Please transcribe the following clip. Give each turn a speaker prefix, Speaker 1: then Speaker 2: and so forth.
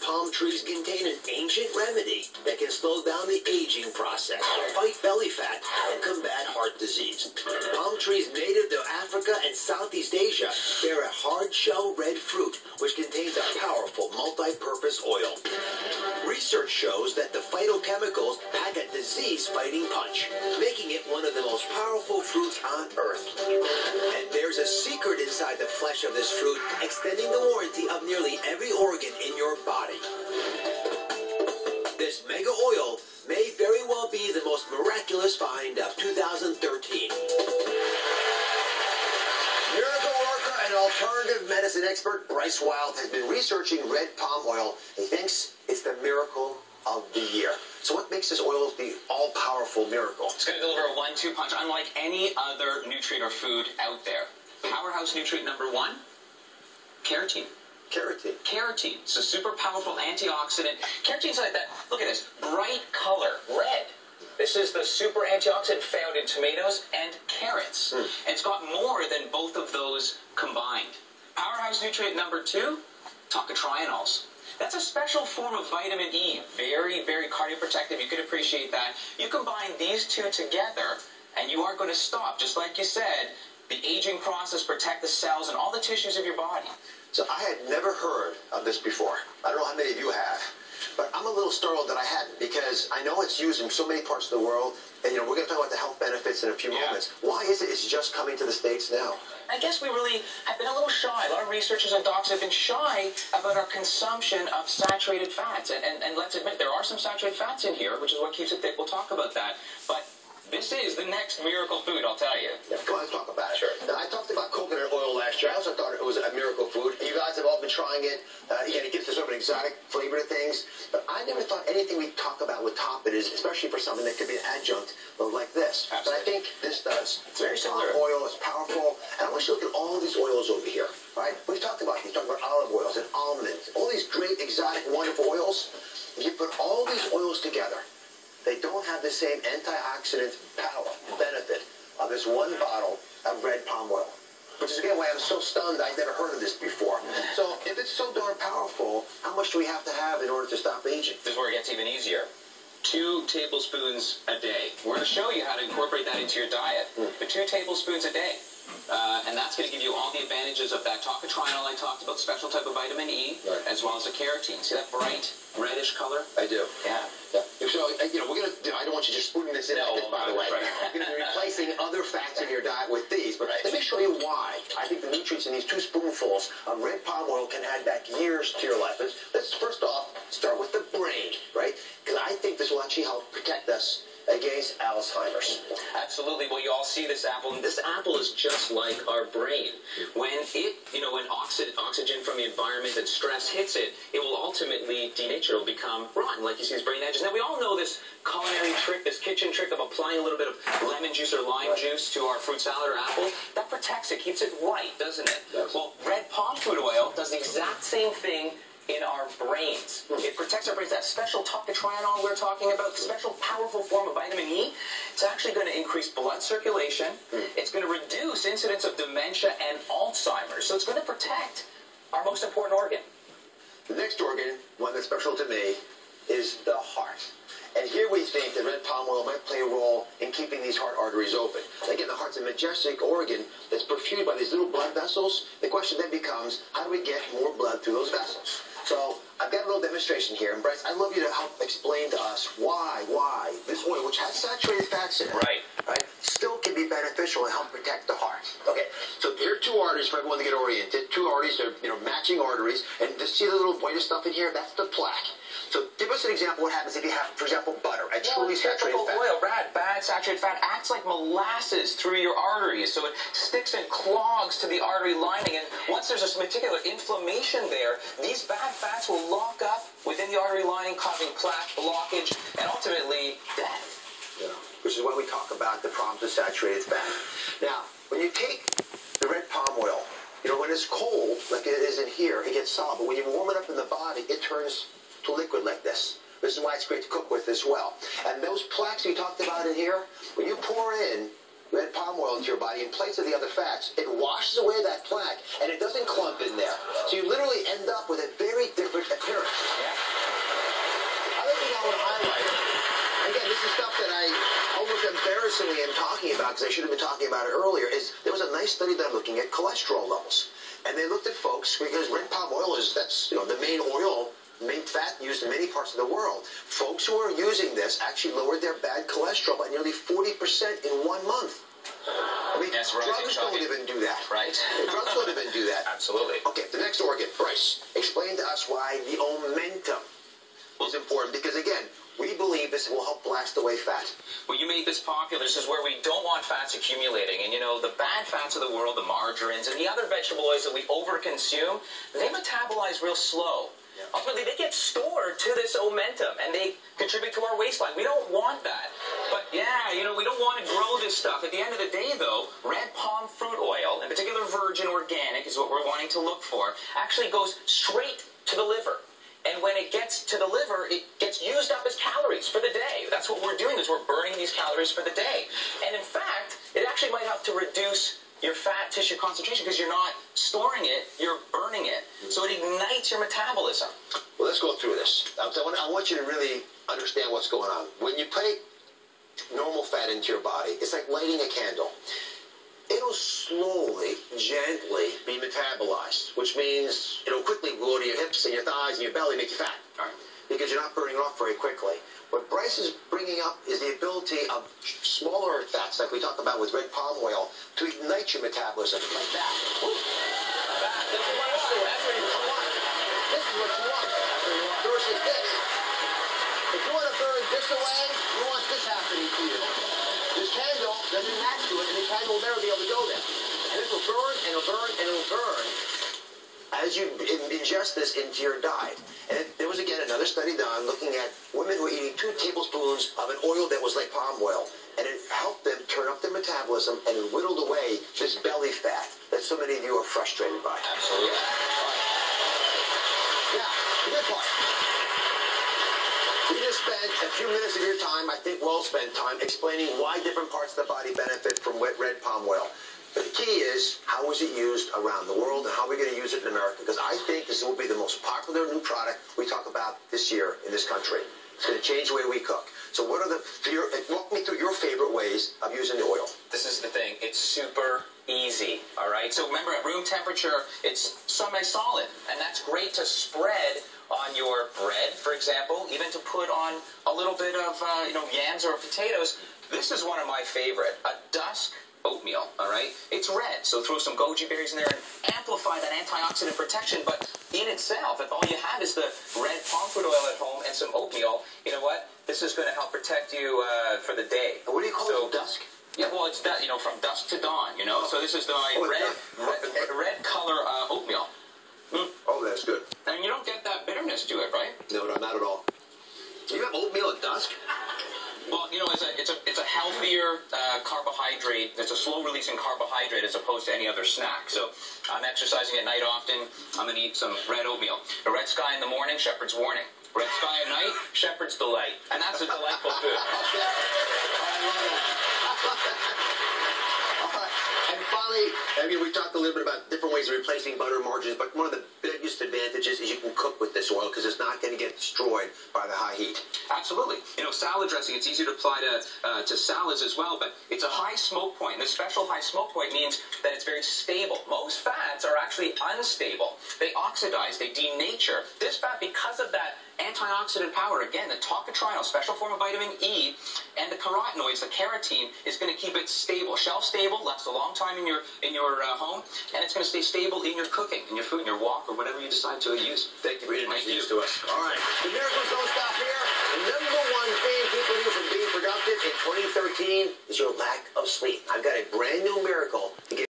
Speaker 1: palm trees contain an ancient remedy that can slow down the aging process, fight belly fat, and combat heart disease. Palm trees native to Africa and Southeast Asia bear a hard-shell red fruit, which contains a powerful multi-purpose oil. Research shows that the phytochemicals pack a disease-fighting punch, making it one of the most powerful fruits on Earth. And there's a secret inside the flesh of this fruit, extending the warranty of nearly every organ in your body. This mega oil may very well be the most miraculous find of 2013. Miracle worker and alternative medicine expert Bryce Wild has been researching red palm oil. He thinks it's the miracle of the year. So what makes this oil the all-powerful miracle?
Speaker 2: It's going to deliver a 1-2 punch unlike any other nutrient or food out there. Powerhouse nutrient number 1, keratin.
Speaker 1: Keratin.
Speaker 2: Keratin. It's a super powerful antioxidant. Keratin's like that. Look at this. Bright color. Red. This is the super antioxidant found in tomatoes and carrots. And it's got more than both of those combined. Powerhouse nutrient number 2, tocotrienols. That's a special form of vitamin E. Very, very cardioprotective. You can appreciate that. You combine these two together, and you are going to stop, just like you said, the aging process, protect the cells and all the tissues of your body.
Speaker 1: So I had never heard of this before. I don't know how many of you have. But I'm a little startled that I hadn't, because I know it's used in so many parts of the world, and we're going to talk about the health benefits in a few moments. Why is it it's just coming to the States now?
Speaker 2: I guess we really have been a little shy. A lot of researchers and docs have been shy about our consumption of saturated fats. And let's admit, there are some saturated fats in here, which is what keeps it thick. We'll talk about that. But this is the next miracle food, I'll tell you.
Speaker 1: Yeah, come on, let's talk about it.
Speaker 2: Sure.
Speaker 1: Now, I talked about coconut oil last year. I also thought it was a miracle food. You guys have all been trying it. Again, it gives us sort of an exotic flavor to things. But I never thought anything we talk about would top it, especially for something that could be an adjunct like this.
Speaker 2: Absolutely.
Speaker 1: But I think this does.
Speaker 2: It's very similar.
Speaker 1: Oil is powerful. And I want you to look at all these oils over here. Right? We've talked about olive oils and almonds. All these great, exotic, wonderful oils. If you put all these oils together, they don't have the same antioxidant power, benefit of this one bottle of red palm oil. Which is, again, why I'm so stunned I'd never heard of this before. So if it's so darn powerful, how much do we have to have in order to stop aging?
Speaker 2: This is where it gets even easier. 2 tablespoons a day. We're going to show you how to incorporate that into your diet. But 2 tablespoons a day. And that's going to give you all the advantages of that tocotrienol I talked about, special type of vitamin E, as well as the keratin. See that bright reddish color?
Speaker 1: I do.
Speaker 2: Yeah.
Speaker 1: So, we're going to, I don't want you just putting this in, by the way. You're going to be replacing other fats in your diet with these. But let me show you why. I think the nutrients in these 2 spoonfuls of red palm oil can add back years to your life. Let's first off start with the brain, right? Because I think this will actually help protect us against Alzheimer's.
Speaker 2: Absolutely. Well, you all see this apple, and this apple is just like our brain. When it, when oxygen from the environment and stress hits it, it will ultimately denature. It will become rotten, like you see these brain edges. Now, we all know this culinary trick, this kitchen trick of applying a little bit of lemon juice or lime juice to our fruit salad or apple. That protects it, keeps it white, doesn't it?
Speaker 1: Yes.
Speaker 2: Well, red palm fruit oil does the exact same thing in our brains. It protects our brains. That special tocotrienol we're talking about, the special powerful form of vitamin E, it's actually going to increase blood circulation. It's going to reduce incidence of dementia and Alzheimer's. So it's going to protect our most important organ.
Speaker 1: The next organ, one that's special to me, is the heart. And here we think that red palm oil might play a role in keeping these heart arteries open. Again, the heart's a majestic organ that's perfused by these little blood vessels. The question then becomes, how do we get more blood through those vessels? So I've got a little demonstration here. And Bryce, I'd love you to help explain to us why this oil, which has saturated fats in it, right, still can be beneficial and help protect the heart. Okay, so here are 2 arteries for everyone to get oriented. 2 arteries are, matching arteries. And just see the little whitest stuff in here? That's the plaque. So give us an example of what happens if you have, for example, butter, a truly saturated fat.
Speaker 2: Oil, bad saturated fat acts like molasses through your arteries. So it sticks and clogs to the artery lining. And once there's a particular inflammation there, these bad fats will lock up within the artery lining, causing plaque, blockage, and ultimately death.
Speaker 1: Yeah, which is why we talk about the problems with saturated fat. Now, when you take the red palm oil, when it's cold, like it is in here, it gets solid. But when you warm it up in the body, it turns to liquid like this. This is why it's great to cook with as well. And those plaques we talked about in here, when you pour in red palm oil into your body in place of the other fats, it washes away that plaque, and it doesn't clump in there. So you literally end up with a very different appearance.
Speaker 2: Yeah.
Speaker 1: because I should have been talking about it earlier, is there was a nice study done looking at cholesterol levels. And they looked at folks, because red palm oil that's the main oil, main fat used in many parts of the world. Folks who are using this actually lowered their bad cholesterol by nearly 40% in 1 month. I mean,
Speaker 2: yes, right,
Speaker 1: drugs don't even do that.
Speaker 2: Right?
Speaker 1: Drugs don't even do that.
Speaker 2: Absolutely.
Speaker 1: Okay, the next organ. Bryce, explain to us why the omentum is important, because again, we believe this will help blast away fat.
Speaker 2: Well, you made this popular. This is where we don't want fats accumulating. And, the bad fats of the world, the margarines, and the other vegetable oils that we overconsume, they metabolize real slow. Yeah. Ultimately, they get stored to this omentum, and they contribute to our waistline. We don't want that. But, we don't want to grow this stuff. At the end of the day, though, red palm fruit oil, in particular virgin organic, is what we're wanting to look for, actually goes straight to the liver. And when it gets to the liver, it gets used up as calories for the day. That's what we're doing, is we're burning these calories for the day. And in fact, it actually might help to reduce your fat tissue concentration, because you're not storing it, you're burning it. So it ignites your metabolism.
Speaker 1: Well, let's go through this. I want you to really understand what's going on. When you put normal fat into your body, it's like lighting a candle. It'll slowly, gently be metabolized, which means it'll quickly go to your hips and your thighs and your belly, make you fat, right? Because you're not burning it off very quickly. What Bryce is bringing up is the ability of smaller fats, like we talk about with red palm oil, to ignite your metabolism like that. Woo. This is what you want. This is what you want. Versus this. If you want to burn this away, you want this happening to you. This candle doesn't match to it, and the candle will never be able to go there. And it will burn, and it'll burn, and it'll burn as you ingest this into your diet. And there was, again, another study done looking at women who were eating 2 tablespoons of an oil that was like palm oil. And it helped them turn up their metabolism, and it whittled away this belly fat that so many of you are frustrated by.
Speaker 2: Absolutely.
Speaker 1: Yeah, the good part. We just spent a few minutes of your time, I think well spent time, explaining why different parts of the body benefit from red palm oil. But the key is, how is it used around the world, and how are we going to use it in America? Because I think this will be the most popular new product we talk about this year in this country. It's going to change the way we cook. So what are walk me through your favorite ways of using the oil.
Speaker 2: This is the thing. It's super easy, all right? So remember, at room temperature, it's semi-solid, and that's great to spread on your bread, for example, even to put on a little bit of, yams or potatoes. This is one of my favorite, a dusk oatmeal, all right? It's red, so throw some goji berries in there and amplify that antioxidant protection, but in itself, if all you have is the red palm fruit oil at home and some oatmeal, you know what? This is going to help protect you for the day.
Speaker 1: And what do you call it, dusk?
Speaker 2: Yeah, well, it's from dusk to dawn, So this is the red color oatmeal.
Speaker 1: Oh, that's good.
Speaker 2: And you don't get that bitterness to it, right?
Speaker 1: No, not at all. You have oatmeal at dusk?
Speaker 2: Well, it's a healthier carbohydrate. It's a slow-releasing carbohydrate as opposed to any other snack. So I'm exercising at night often. I'm going to eat some red oatmeal. The red sky in the morning, shepherd's warning. Red sky at night, shepherd's delight. And that's a delightful food.
Speaker 1: And finally, we talked a little bit about different ways of replacing butter margarines, but one of the biggest advantages is you can cook with this oil because it's not going to get destroyed by the high heat.
Speaker 2: Absolutely. Salad dressing, it's easy to apply to salads as well, but it's a high smoke point. And this special high smoke point means that it's very stable. Most fats are actually unstable. They oxidize, they denature. This fat, because of that antioxidant power, again, the tocopherol, special form of vitamin E, and the carotenoids, the carotene, is going to keep it stable, shelf stable, lasts a long time in your home, and it's going to stay stable in your cooking, in your food, in your walk, or whatever you decide to use.
Speaker 1: Thank you for introducing this to us. All right, the miracles don't stop here. The number one thing people do from being productive in 2013 is your lack of sleep. I've got a brand new miracle to give